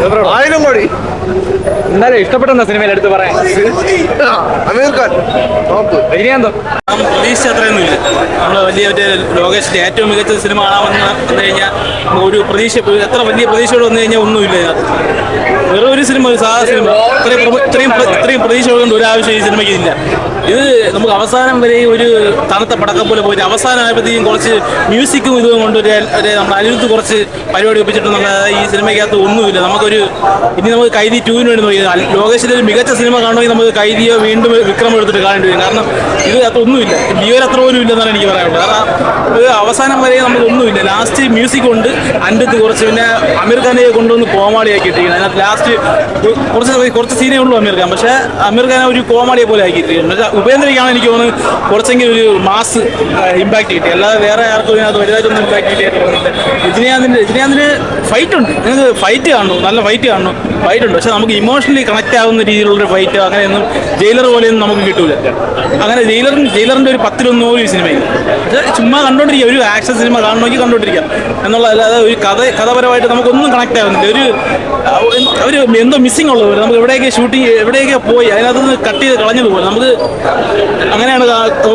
1000 കോടി. എന്നാലും ഇഷ്ടപ്പെടുന്ന സിനിമയിൽ എടുത്ത് പറയാം. അമീർ ഖാൻ ടോപ്പ്. രജനീകാന്തോ? പ്രതീക്ഷ അത്രയൊന്നും ഇല്ല. നമ്മൾ വലിയ ലോകേഷിന്റെ ഏറ്റവും മികച്ച സിനിമ കാണാമെന്ന് വന്നു കഴിഞ്ഞാൽ ഒരു പ്രതീക്ഷ, എത്ര വലിയ പ്രതീക്ഷയോട് വന്നു കഴിഞ്ഞാൽ ഒന്നുമില്ല ഇതിനകത്ത്. വെറും ഒരു സിനിമ, ഒരു സാധാ സിനിമ. ഇത്രയും പ്രതീക്ഷകളുണ്ട് ഒരു ആവശ്യം ഈ സിനിമയ്ക്ക് ഇല്ല. ഇത് നമുക്ക് അവസാനം വരെ ഒരു തണുത്ത പടക്കം പോലെ പോയിട്ട് അവസാനമായപ്പോഴത്തേക്കും കുറച്ച് മ്യൂസിക്കും ഇതും കൊണ്ട് നമ്മൾ അനിരുദ്ധ് കുറച്ച് പരിപാടി ഒപ്പിച്ചിട്ടുള്ള ഈ സിനിമയ്ക്കകത്ത് ഒന്നുമില്ല. ഇനി നമുക്ക് കൈദി 2 വേണ്ടി നോക്കി ലോകേഷിന്റെ ഒരു മികച്ച സിനിമ കാണണമെങ്കിൽ നമുക്ക് കൈദിയോ വീണ്ടും വിക്രം എടുത്തിട്ട് കാണേണ്ടി വരും. കാരണം ഇത് ഒന്നുമില്ല, ലിയോയിൽ അത്ര പോലും ഇല്ലെന്നാണ് എനിക്ക് പറയാനുള്ളത്. കാരണം ഒരു അവസാനം വരെ നമുക്കൊന്നുമില്ല. ലാസ്റ്റ് മ്യൂസിക് കൊണ്ട് അനിരുദ്ധ് കുറച്ച്, പിന്നെ അമീർ ഖാനെ കൊണ്ടുവന്ന് കോമാളിയാക്കി ഇട്ടിരിക്കുന്നത്. അതിനകത്ത് ലാസ്റ്റ് കുറച്ച് സീനേ ഉള്ളൂ അമീർ ഖാൻ, പക്ഷേ അമീർ ഖാനെ ഒരു കോമാളിയെ പോലെ ആക്കിയിട്ടിരിക്കുന്നത്. പക്ഷേ ഉപേന്ദ്രയ്ക്കാണ് എനിക്ക് തോന്നുന്നത് കുറച്ചെങ്കിലും ഒരു മാസ് ഇമ്പാക്ട് കിട്ടി, അല്ലാതെ വേറെ ആർക്കും ഇതിനകത്ത് വലുതായിട്ടൊന്നും ഇമ്പാക്ട് കിട്ടിയിട്ടുണ്ട്. രജനീകാന്തിന് ഫൈറ്റ് ഉണ്ട്, നിങ്ങൾക്ക് ഫൈറ്റ് കാണുന്നു, നല്ല ഫൈറ്റ് കാണുന്നു, ഫൈറ്റ് ഉണ്ട്. പക്ഷെ നമുക്ക് ഇമോഷണലി കണക്ട് ആവുന്ന രീതിയിലുള്ളൊരു ഫൈറ്റ് അങ്ങനെയൊന്നും ജയിലർ പോലെയൊന്നും നമുക്ക് കിട്ടൂല. അങ്ങനെ ജയിലറിന്റെ ഒരു 10-1 പോലും ഈ സിനിമയിൽ. പക്ഷേ ചുമ്മാ കണ്ടോണ്ടിരിക്കുക, ഒരു ആക്ഷൻ സിനിമ കാണണമെങ്കിൽ കണ്ടോണ്ടിരിക്കാം എന്നുള്ള, അല്ലാതെ ഒരു കഥപരമായിട്ട് നമുക്കൊന്നും കണക്ട് ആവുന്നില്ല. ഒരു എന്തോ മിസ്സിംഗ് ഉള്ളതുപോലെ, നമുക്ക് എവിടെയൊക്കെ പോയി അതിനകത്തുനിന്ന് കട്ട് ചെയ്ത് കളഞ്ഞതുപോലെ നമുക്ക് അങ്ങനെയാണ്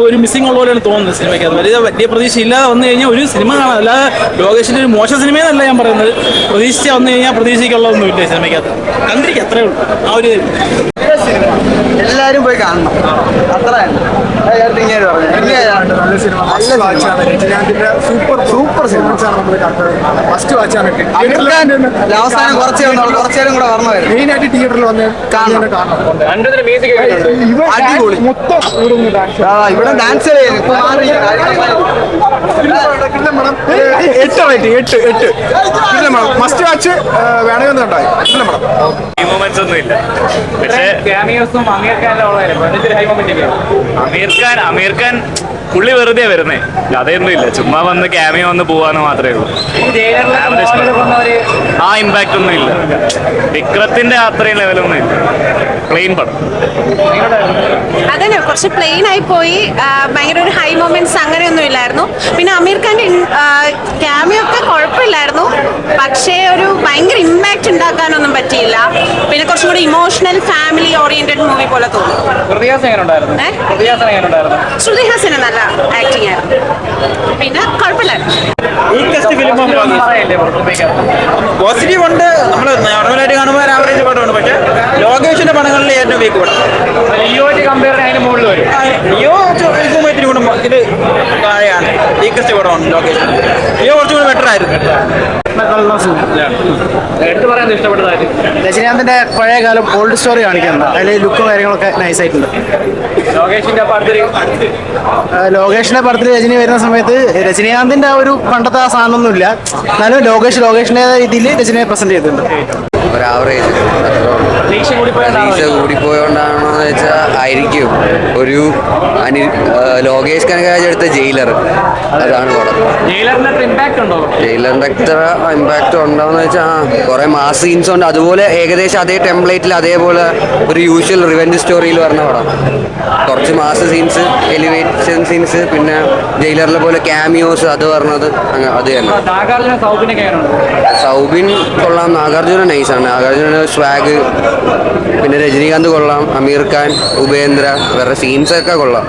ഒരു മിസ്സിംഗ് ഉള്ള പോലെയാണ് തോന്നുന്നത് സിനിമയ്ക്കകത്ത്. വലിയ പ്രതീക്ഷ ഇല്ലാതെ വന്നു കഴിഞ്ഞാൽ ഒരു സിനിമ കാണാം. അല്ലാതെ ലോകേഷിന്റെ ഒരു മോശം സിനിമയെന്നല്ല ഞാൻ പറയുന്നത്, പ്രതീക്ഷിച്ചാൽ വന്നു കഴിഞ്ഞാൽ പ്രതീക്ഷയ്ക്കുള്ളതൊന്നുമില്ല സിനിമയ്ക്കകത്ത്. കണ്ടിരിക്കും, അത്രേ ഉള്ളൂ. ആ ഒരു എല്ലാരും പോയി കാണണം, അത്ര സൂപ്പർ സിനിമ. അവസാനം കുറച്ചേരം കൂടെ വരണമായിരുന്നു. മെയിനായിട്ട് തിയേറ്ററിൽ വന്ന് അടിപൊളി. ഇവിടെ ഡാൻസ് 8 മസ്റ്റ് വാച്ച് വേണമെന്ന് ഉണ്ടായി. ഒന്നുമില്ല. പക്ഷേ അമീർ ഖാൻ പുള്ളി വെറുതെ വരുന്നേ, കഥയൊന്നും ഇല്ല, ചുമ്മാ വന്ന് ക്യാമിയോ വന്ന് പോവാന്ന് മാത്രമേ ഉള്ളൂ. ആ ഇമ്പാക്ട് ഒന്നും ഇല്ല. വിക്രത്തിന്റെ അത്രയും ലെവലൊന്നും ഇല്ല. പ്ലെയിൻ പടം. അതന്നെ, കുറച്ച് പ്ലെയിൻ ആയി പോയി. ഭയങ്കര ഒരു ഹൈ മൊമെന്റ്സ് അങ്ങനെയൊന്നും ഇല്ലായിരുന്നു. പിന്നെ അമീർ ഖാന്റെ ക്യാമിയോ ഒക്കെ കുഴപ്പമില്ലായിരുന്നു, പക്ഷേ ഒരു ഭയങ്കര ഇമ്പാക്ട് ഉണ്ടാക്കാനൊന്നും പറ്റിയില്ല. പിന്നെ കുറച്ചും കൂടി ഇമോഷണൽ ഫാമിലി ഓറിയന്റഡ് മൂവി പോലെ തോന്നി. ശ്രുതി ഹാസൻ നല്ല ആക്ടിങ് ആയിരുന്നു, പിന്നെ കുഴപ്പമില്ലായിരുന്നു. പോസിറ്റീവ് ഉണ്ട്, നമ്മൾ നോർമലായിട്ട് കാണുമ്പോൾ ആവറേജ് പടമാണ്. പക്ഷേ ലോകേഷിന്റെ പടങ്ങളിൽ ഏറ്റവും വീക്ക് പടം. ലിയോയ്ക്ക് കമ്പയർ അതിന് മുകളിൽ വരും. ലിയോ കൂടെ ഇത് താഴെയാണ്, വീക്കസ്റ്റ് പടമാണ് ലോകേഷ്. ലിയോ കുറച്ചുകൂടി ബെറ്റർ ആയിരുന്നു. രജനീകാന്തിന്റെ പഴയകാലം ഓൾഡ് സ്റ്റോറി കാണിക്കുന്നുണ്ട്, അതിൽ ലുക്കും കാര്യങ്ങളൊക്കെ നൈസായിട്ടുണ്ട്. ലോകേഷിന്റെ പടത്തിൽ രജനി വരുന്ന സമയത്ത് രജനീകാന്തിന്റെ ആ ഒരു പണ്ടത്തെ ആ സാധനമൊന്നുമില്ല, എന്നാലും ലോകേഷിന്റെ രീതിയിൽ രജനിയെ പ്രസന്റ് ചെയ്തിട്ടുണ്ട്. ഒരു ആവറേജ്. പ്രതീക്ഷ കൂടിപ്പോയോണ്ടാണോ എന്ന് വെച്ചാൽ ആയിരിക്കും. ഒരു ലോകേഷ് കനകരാജ് എടുത്ത ജയിലർ, അതാണ് പടം. ജയിലറിന്റെ അത്ര ഇമ്പാക്ട് ഉണ്ടോന്ന് വെച്ചാൽ കുറെ മാസ് സീൻസ് ഉണ്ട്. അതുപോലെ ഏകദേശം അതേ ടെംപ്ലേറ്റിൽ അതേപോലെ ഒരു യൂഷ്വൽ റിവെഞ്ച് സ്റ്റോറിയിൽ പറഞ്ഞ പടം. കുറച്ച് മാസ് സീൻസ്, എലിവേഷൻ സീൻസ്, പിന്നെ ജയിലറിലെ പോലെ ക്യാമിയോസ് അത് പറഞ്ഞത് അത് തന്നെ. സൗബിൻ കൊള്ളാം, നാഗാർജുന നൈസാണ്. നാഗാർജുന സ്വാഗ്, പിന്നെ രജനീകാന്ത് കൊള്ളാം, അമീർ ഖാൻ, ഉപേന്ദ്ര, വേറെ സീൻസൊക്കെ കൊള്ളാം.